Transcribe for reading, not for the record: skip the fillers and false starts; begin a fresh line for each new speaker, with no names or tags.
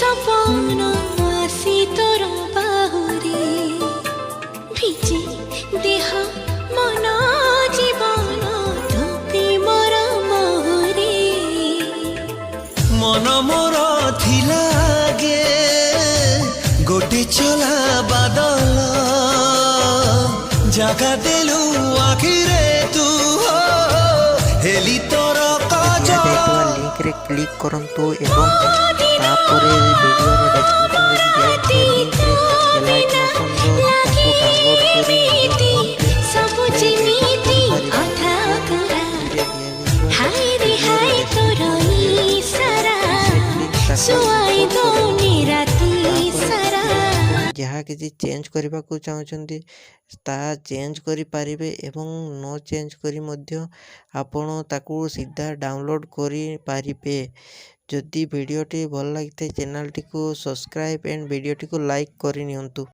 सपन आसी तोर बाहुरी भिजे देह मन जीवन तो प्रेमर मोहरे
मन मोर थिला गे गोटे चला बादल जगा देलु आखिरे तू हो हेली तोर काजल
लिंक रे क्लिक करंतु एवं तापरे वीडियो रो डिस्क्रिप्शन रे दिया लिंक रे लाइक बटन रो ताको डाउनलोड करी
सब जिमिति अथा करा हाय रे हाय तोर इशारा सुआई दो निराती सारा
जहाँ किसी चेंज करने को चाहते ता चेंज करि पारिबे एवं नो चेंज करी मध्य आपण ताकू सीधा डाउनलोड करि पारिबे। जदि वीडियोटी भल लगी चैनल टी को सब्सक्राइब एंड वीडियोटी को लाइक करि नियंतु।